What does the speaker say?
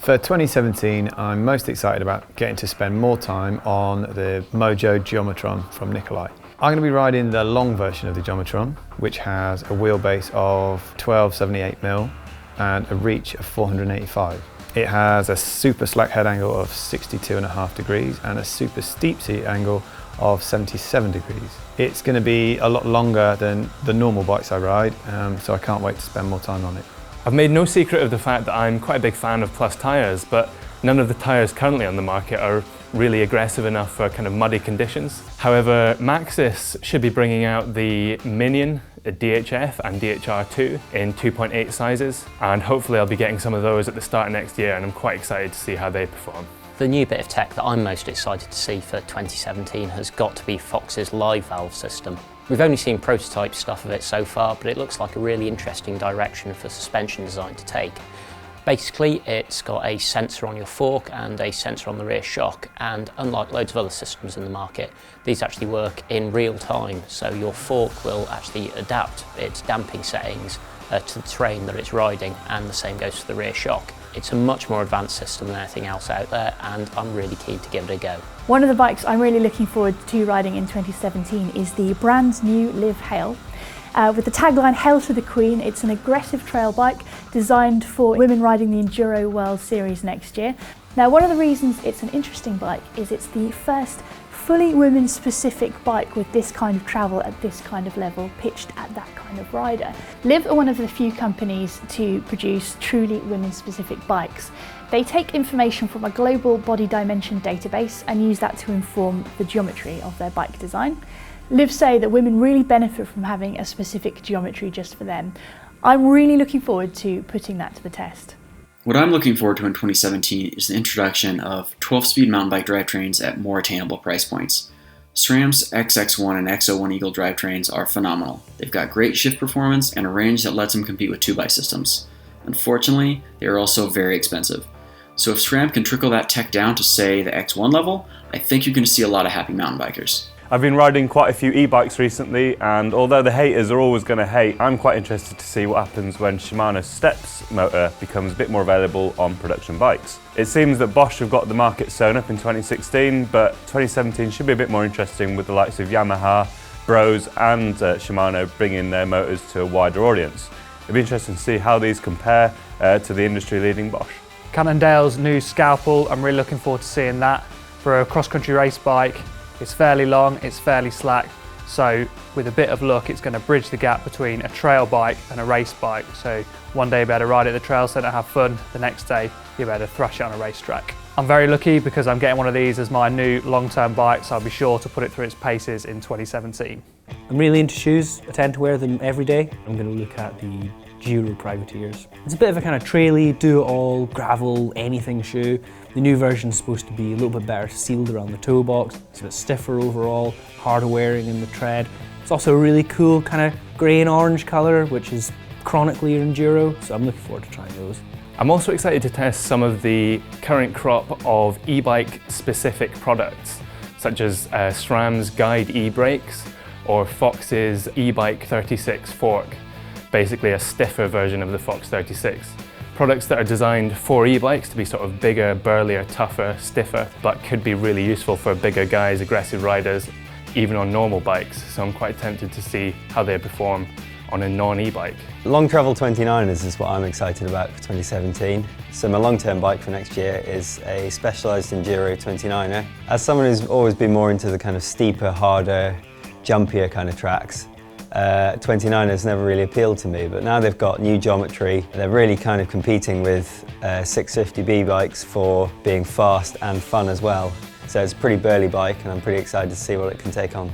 For 2017, I'm most excited about getting to spend more time on the Mojo Geometron from Nikolai. I'm going to be riding the long version of the Geometron, which has a wheelbase of 1278mm and a reach of 485. It has a super slack head angle of 62.5 degrees and a super steep seat angle of 77 degrees. It's going to be a lot longer than the normal bikes I ride, so I can't wait to spend more time on it. I've made no secret of the fact that I'm quite a big fan of Plus tyres, but none of the tyres currently on the market are really aggressive enough for kind of muddy conditions. However, Maxxis should be bringing out the Minion, DHF and DHR2 in 2.8 sizes, and hopefully I'll be getting some of those at the start of next year, and I'm quite excited to see how they perform. The new bit of tech that I'm most excited to see for 2017 has got to be Fox's live valve system. We've only seen prototype stuff of it so far, but it looks like a really interesting direction for suspension design to take. Basically, it's got a sensor on your fork and a sensor on the rear shock, and unlike loads of other systems in the market, these actually work in real time, so your fork will actually adapt its damping settings to the terrain that it's riding, and the same goes for the rear shock. It's a much more advanced system than anything else out there, and I'm really keen to give it a go. One of the bikes I'm really looking forward to riding in 2017 is the brand new Liv Hail. With the tagline "Hail to the Queen," it's an aggressive trail bike designed for women riding the Enduro World Series next year. Now, one of the reasons it's an interesting bike is it's the first fully women-specific bike with this kind of travel at this kind of level, pitched at that kind of rider. Liv are one of the few companies to produce truly women-specific bikes. They take information from a global body dimension database and use that to inform the geometry of their bike design. Liv say that women really benefit from having a specific geometry just for them. I'm really looking forward to putting that to the test. What I'm looking forward to in 2017 is the introduction of 12-speed mountain bike drivetrains at more attainable price points. SRAM's XX1 and X01 Eagle drivetrains are phenomenal. They've got great shift performance and a range that lets them compete with 2x systems. Unfortunately, they are also very expensive. So if SRAM can trickle that tech down to, say, the X1 level, I think you're going to see a lot of happy mountain bikers. I've been riding quite a few e-bikes recently, and although the haters are always going to hate, I'm quite interested to see what happens when Shimano's Steps motor becomes a bit more available on production bikes. It seems that Bosch have got the market sewn up in 2016, but 2017 should be a bit more interesting with the likes of Yamaha, Bros and Shimano bringing their motors to a wider audience. It'll be interesting to see how these compare to the industry-leading Bosch. Cannondale's new scalpel, I'm really looking forward to seeing that. For a cross-country race bike, it's fairly long, it's fairly slack, so with a bit of luck it's going to bridge the gap between a trail bike and a race bike. So one day you'll be able to ride at the trail centre, have fun, the next day you'll be able to thrash it on a racetrack. I'm very lucky because I'm getting one of these as my new long-term bike, so I'll be sure to put it through its paces in 2017. I'm really into shoes, I tend to wear them every day. I'm going to look at the Giro Privateers. It's a bit of a kind of traily, do-it-all, gravel, anything shoe. The new version is supposed to be a little bit better sealed around the toe box. It's a bit stiffer overall, harder wearing in the tread. It's also a really cool kind of grey and orange colour, which is chronically Enduro, so I'm looking forward to trying those. I'm also excited to test some of the current crop of e-bike specific products, such as SRAM's Guide e-brakes or Fox's Ebike 36 fork, basically a stiffer version of the Fox 36. Products that are designed for e-bikes to be sort of bigger, burlier, tougher, stiffer, but could be really useful for bigger guys, aggressive riders, even on normal bikes. So I'm quite tempted to see how they perform on a non-e-bike. Long travel 29ers is what I'm excited about for 2017. So my long-term bike for next year is a specialised Enduro 29er. As someone who's always been more into the kind of steeper, harder, jumpier kind of tracks, 29ers never really appealed to me, but now they've got new geometry. They're really kind of competing with 650B bikes for being fast and fun as well. So it's a pretty burly bike and I'm pretty excited to see what it can take on.